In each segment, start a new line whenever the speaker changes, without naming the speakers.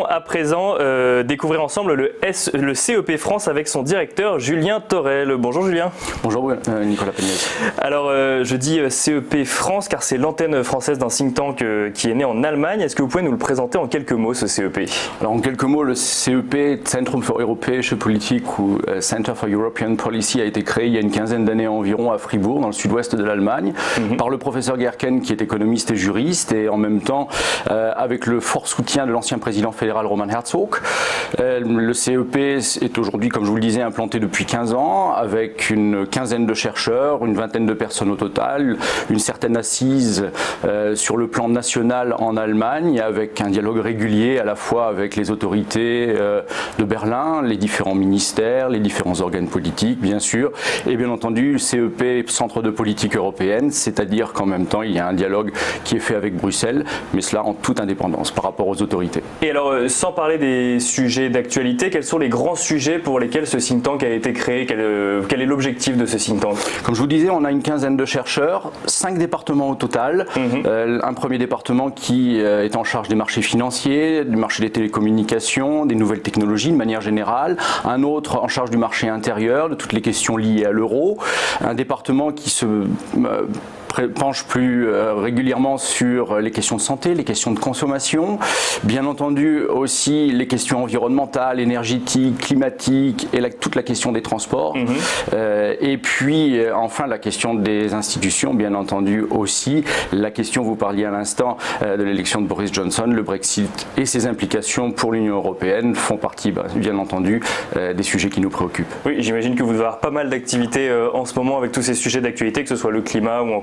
à présent découvrir ensemble le CEP France avec son directeur Julien Torel. Bonjour Julien.
Bonjour Nicolas Péniez.
Alors je dis CEP France car c'est l'antenne française d'un think tank qui est né en Allemagne. Est-ce que vous pouvez nous le présenter en quelques mots, ce CEP?
Alors en quelques mots, le CEP, Zentrum für Europäische Politik ou Center for European Policy, a été créé il y a une quinzaine d'années environ à Fribourg, dans le sud-ouest de l'Allemagne, par le professeur Gerken qui est économiste et juriste, et en même temps avec le fort soutien de l'ancien président fédéral Roman Herzog. Le CEP est aujourd'hui, comme je vous le disais, implanté depuis 15 ans, avec une quinzaine de chercheurs, une vingtaine de personnes au total, une certaine assise sur le plan national en Allemagne, avec un dialogue régulier à la fois avec les autorités de Berlin, les différents ministères, les différents organes politiques, bien sûr, et bien entendu le CEP, Centre de politique européenne, c'est-à-dire qu'en même temps il y a un dialogue qui est fait avec Bruxelles, mais cela en toute indépendance par rapport aux autorités.
Et alors, sans parler des sujets d'actualité, quels sont les grands sujets pour lesquels ce think tank a été créé? Quel est l'objectif de ce think tank?
Comme je vous disais, on a une quinzaine de chercheurs, 5 départements au total. Un premier département qui est en charge des marchés financiers, du marché des télécommunications, des nouvelles technologies de manière générale. Un autre en charge du marché intérieur, de toutes les questions liées à l'euro. Un département qui se penche plus régulièrement sur les questions de santé, les questions de consommation, bien entendu aussi les questions environnementales, énergétiques, climatiques et toute la question des transports. Et puis enfin la question des institutions, bien entendu aussi. La question, vous parliez à l'instant de l'élection de Boris Johnson, le Brexit et ses implications pour l'Union européenne font partie, bien entendu, des sujets qui nous préoccupent.
Oui, j'imagine que vous devez avoir pas mal d'activités en ce moment avec tous ces sujets d'actualité, que ce soit le climat ou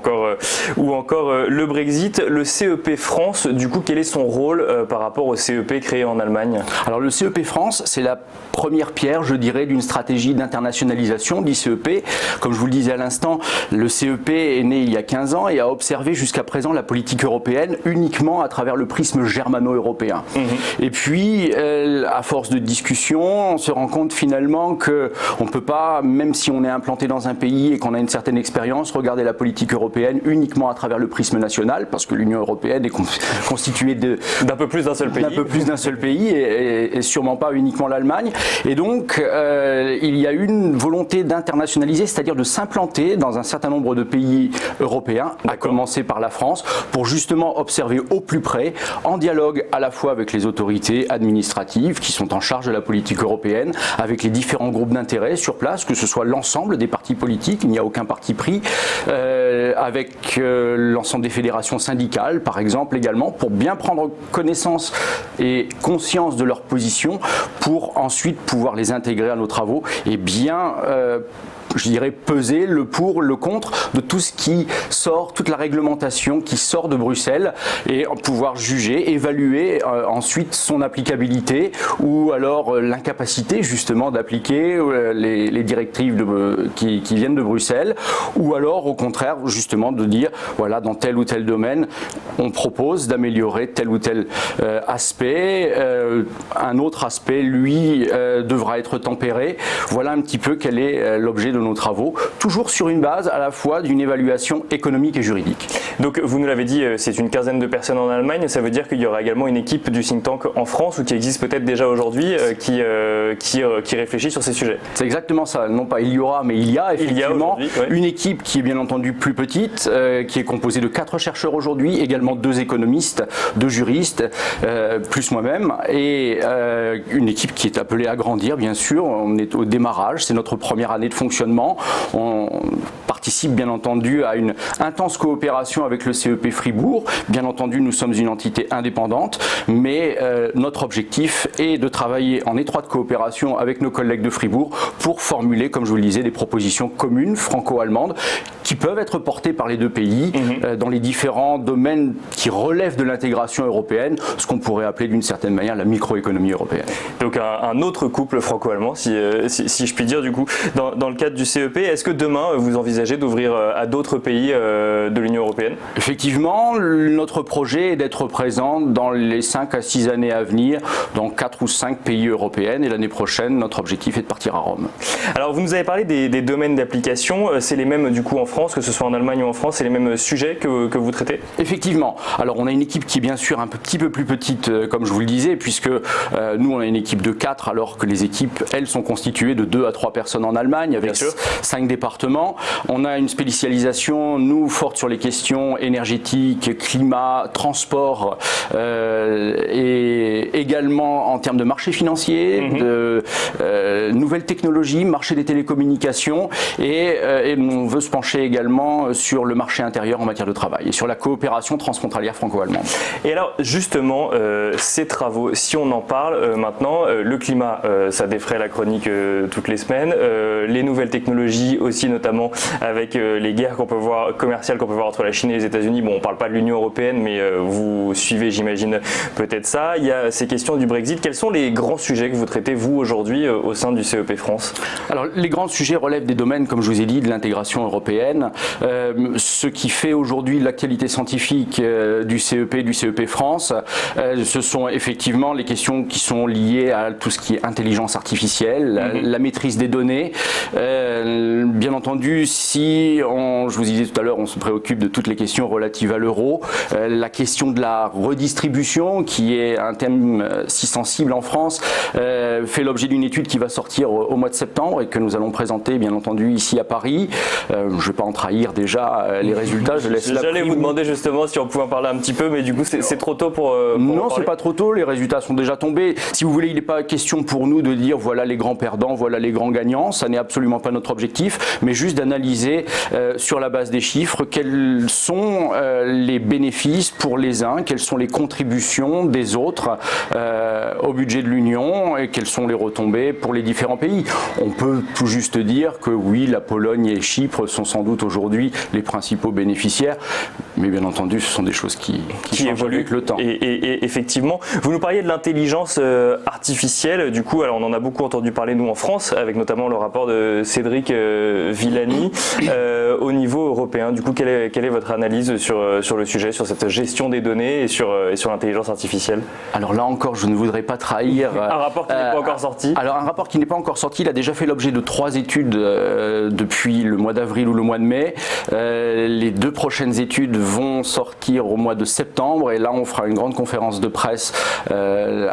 encore le Brexit. Le CEP France, du coup, quel est son rôle par rapport au CEP créé en Allemagne?
Alors le CEP France, c'est la première pierre, je dirais, d'une stratégie d'internationalisation du CEP. Comme je vous le disais à l'instant, le CEP est né il y a 15 ans et a observé jusqu'à présent la politique européenne uniquement à travers le prisme germano-européen. Et puis, à force de discussion, on se rend compte finalement qu'on ne peut pas, même si on est implanté dans un pays et qu'on a une certaine expérience, regarder la politique européenne uniquement à travers le prisme national, parce que l'Union européenne est constituée
d'un peu plus d'un seul pays.
D'un peu plus d'un seul pays et sûrement pas uniquement l'Allemagne. Et donc, il y a une volonté d'internationaliser, c'est-à-dire de s'implanter dans un certain nombre de pays européens, à commencer par la France, pour justement observer au plus près, en dialogue à la fois avec les autorités administratives qui sont en charge de la politique européenne, avec les différents groupes d'intérêt sur place, que ce soit l'ensemble des partis politiques, il n'y a aucun parti pris, avec l'ensemble des fédérations syndicales, par exemple, également, pour bien prendre connaissance et conscience de leur position, pour ensuite pouvoir les intégrer à nos travaux et bien je dirais peser le pour, le contre de tout ce qui sort, toute la réglementation qui sort de Bruxelles et pouvoir juger, évaluer ensuite son applicabilité ou alors l'incapacité justement d'appliquer les directives qui viennent de Bruxelles, ou alors au contraire justement de dire voilà, dans tel ou tel domaine on propose d'améliorer tel ou tel aspect, un autre aspect lui devra être tempéré. Voilà un petit peu quel est l'objet de nos travaux, toujours sur une base à la fois d'une évaluation économique et juridique.
Donc vous nous l'avez dit, c'est une quinzaine de personnes en Allemagne, ça veut dire qu'il y aura également une équipe du think tank en France, ou qui existe peut-être déjà aujourd'hui, qui réfléchit sur ces sujets?
C'est exactement ça, non pas il y aura, mais il y a effectivement une équipe qui est bien entendu plus petite, qui est composée de 4 chercheurs aujourd'hui, également 2 économistes, 2 juristes, plus moi-même, et une équipe qui est appelée à grandir, bien sûr. On est au démarrage, c'est notre première année de fonctionnement. On participe bien entendu à une intense coopération avec le CEP Fribourg. Bien entendu, nous sommes une entité indépendante, mais notre objectif est de travailler en étroite coopération avec nos collègues de Fribourg pour formuler, comme je vous le disais, des propositions communes franco-allemandes qui peuvent être portées par les deux pays dans les différents domaines qui relèvent de l'intégration européenne, ce qu'on pourrait appeler d'une certaine manière la microéconomie européenne.
Donc un autre couple franco-allemand, si je puis dire, du coup, dans le cadre du du CEP. Est-ce que demain, vous envisagez d'ouvrir à d'autres pays de l'Union européenne?
Effectivement, notre projet est d'être présent dans les 5 à 6 années à venir dans 4 ou 5 pays européens et l'année prochaine, notre objectif est de partir à Rome.
Alors, vous nous avez parlé des domaines d'application. C'est les mêmes du coup en France, que ce soit en Allemagne ou en France, c'est les mêmes sujets que vous traitez?
Effectivement. Alors, on a une équipe qui est bien sûr un petit peu plus petite, comme je vous le disais, puisque nous, on a une équipe de 4, alors que les équipes, elles, sont constituées de 2 à 3 personnes en Allemagne, avec 5 départements. On a une spécialisation, nous, forte sur les questions énergétiques, climat, transport, et également en termes de marché financier, de nouvelles technologies, marché des télécommunications, et on veut se pencher également sur le marché intérieur en matière de travail et sur la coopération transfrontalière franco-allemande.
Et alors justement, ces travaux, si on en parle maintenant, le climat, ça défraie la chronique toutes les semaines, les nouvelles technologies aussi, notamment avec les guerres commerciales qu'on peut voir entre la Chine et les États-Unis. Bon, on ne parle pas de l'Union européenne, mais vous suivez, j'imagine, peut-être ça. Il y a ces questions du Brexit. Quels sont les grands sujets que vous traitez, vous, aujourd'hui, au sein du CEP France?
Alors, les grands sujets relèvent des domaines, comme je vous ai dit, de l'intégration européenne. Ce qui fait aujourd'hui l'actualité scientifique du CEP France, ce sont effectivement les questions qui sont liées à tout ce qui est intelligence artificielle, la maîtrise des données. Bien entendu, si je vous disais tout à l'heure, on se préoccupe de toutes les questions relatives à l'euro, la question de la redistribution, qui est un thème si sensible en France, fait l'objet d'une étude qui va sortir au mois de septembre et que nous allons présenter, bien entendu, ici à Paris. Je ne vais pas en trahir déjà les résultats.
J'allais vous demander justement si on pouvait en parler un petit peu, mais du coup, c'est trop tôt pour
non, c'est pas trop tôt. Les résultats sont déjà tombés. Si vous voulez, il n'est pas question pour nous de dire voilà les grands perdants, voilà les grands gagnants. Ça n'est absolument pas notre objectif, mais juste d'analyser sur la base des chiffres quels sont les bénéfices pour les uns, quelles sont les contributions des autres au budget de l'Union et quelles sont les retombées pour les différents pays. On peut tout juste dire que oui, la Pologne et Chypre sont sans doute aujourd'hui les principaux bénéficiaires, mais bien entendu, ce sont des choses qui évoluent avec le temps.
Et effectivement, vous nous parliez de l'intelligence artificielle. Du coup, alors on en a beaucoup entendu parler nous en France, avec notamment le rapport de Cédric Villani au niveau européen. Du coup, quelle est votre analyse sur le sujet, sur cette gestion des données et sur l'intelligence artificielle?
Alors là encore, je ne voudrais pas trahir.
Un rapport qui n'est pas encore sorti.
Alors un rapport qui n'est pas encore sorti, il a déjà fait l'objet de 3 études depuis le mois d'avril ou le mois de mai. Les 2 prochaines études vont sortir au mois de septembre et là on fera une grande conférence de presse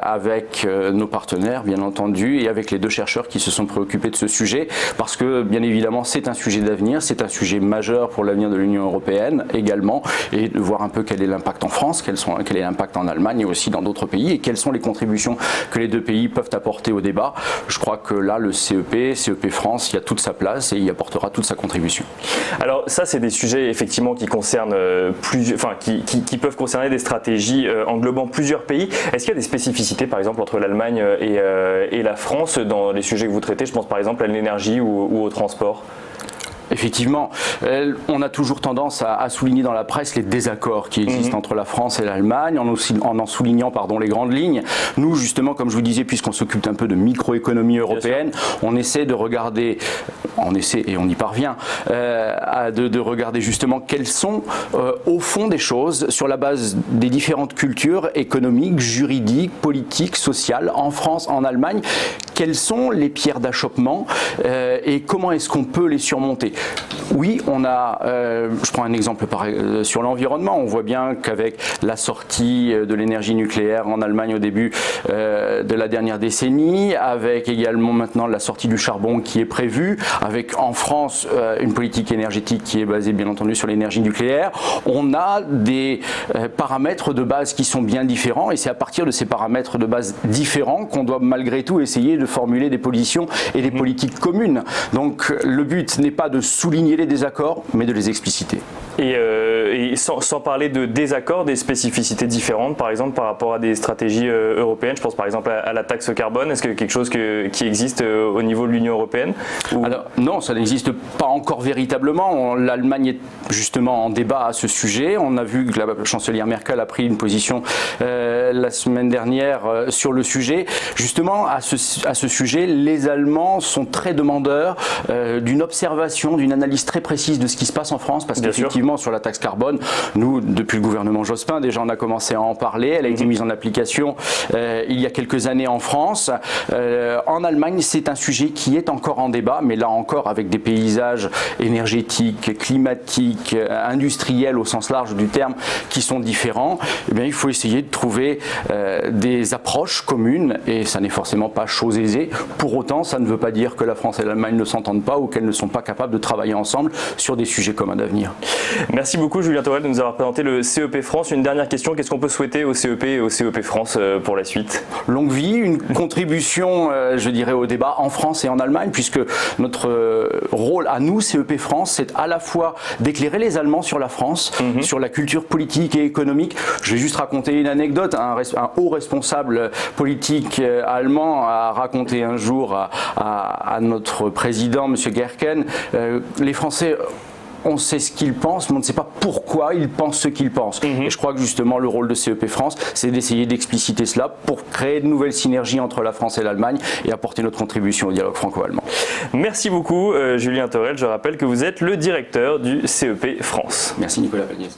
avec nos partenaires bien entendu et avec les 2 chercheurs qui se sont préoccupés de ce sujet parce que bien évidemment c'est un sujet d'avenir, c'est un sujet majeur pour l'avenir de l'Union européenne également et de voir un peu quel est l'impact en France, quel est l'impact en Allemagne et aussi dans d'autres pays et quelles sont les contributions que les 2 pays peuvent apporter au débat. Je crois que là le CEP France, il y a toute sa place et il apportera toute sa contribution.
Alors ça c'est des sujets effectivement qui concernent qui peuvent concerner des stratégies englobant plusieurs pays. Est-ce qu'il y a des spécificités par exemple entre l'Allemagne et la France dans les sujets que vous traitez? Je pense par exemple à l'énergie ou au transport.
Effectivement, on a toujours tendance à souligner dans la presse les désaccords qui existent entre la France et l'Allemagne, en soulignant les grandes lignes. Nous, justement, comme je vous disais, puisqu'on s'occupe un peu de microéconomie européenne, on essaie de regarder, et on y parvient, de regarder justement quelles sont, au fond des choses, sur la base des différentes cultures économiques, juridiques, politiques, sociales, en France, en Allemagne, quelles sont les pierres d'achoppement et comment est-ce qu'on peut les surmonter. Oui, on a, je prends un exemple sur l'environnement, on voit bien qu'avec la sortie de l'énergie nucléaire en Allemagne au début de la dernière décennie, avec également maintenant la sortie du charbon qui est prévue, avec en France une politique énergétique qui est basée bien entendu sur l'énergie nucléaire, on a des paramètres de base qui sont bien différents et c'est à partir de ces paramètres de base différents qu'on doit malgré tout essayer de formuler des positions et des politiques communes. Donc le but n'est pas de souligner les désaccords, mais de les expliciter.
Et sans parler de désaccords, des spécificités différentes, par exemple par rapport à des stratégies européennes, je pense par exemple à la taxe carbone, est-ce que quelque chose qui existe au niveau de l'Union européenne ou...
Alors, non, ça n'existe pas encore véritablement. L'Allemagne est justement en débat à ce sujet. On a vu que la chancelière Merkel a pris une position la semaine dernière sur le sujet. Justement, à ce sujet, les Allemands sont très demandeurs d'une observation, d'une analyse très précise de ce qui se passe en France, parce qu'effectivement, sur la taxe carbone, nous, depuis le gouvernement Jospin, déjà on a commencé à en parler. Elle a été mise en application il y a quelques années en France. En Allemagne, c'est un sujet qui est encore en débat, mais là encore avec des paysages énergétiques, climatiques, industriels au sens large du terme qui sont différents. Eh bien, il faut essayer de trouver des approches communes, et ça n'est forcément pas chose aisée. Pour autant, ça ne veut pas dire que la France et l'Allemagne ne s'entendent pas ou qu'elles ne sont pas capables de travailler ensemble sur des sujets communs d'avenir.
Merci beaucoup Julien Thorel de nous avoir présenté le CEP France. Une dernière question, qu'est-ce qu'on peut souhaiter au CEP et au CEP France pour la suite?
Longue vie, une contribution, je dirais, au débat en France et en Allemagne, puisque notre rôle à nous, CEP France, c'est à la fois d'éclairer les Allemands sur la France, sur la culture politique et économique. Je vais juste raconter une anecdote. Un haut responsable politique allemand a raconté un jour à notre président, M. Gerken, les Français... On sait ce qu'ils pensent, mais on ne sait pas pourquoi ils pensent ce qu'ils pensent. Et je crois que justement le rôle de CEP France, c'est d'essayer d'expliciter cela pour créer de nouvelles synergies entre la France et l'Allemagne et apporter notre contribution au dialogue franco-allemand.
Merci beaucoup Julien Thorel. Je rappelle que vous êtes le directeur du CEP France.
Merci Nicolas Valliez.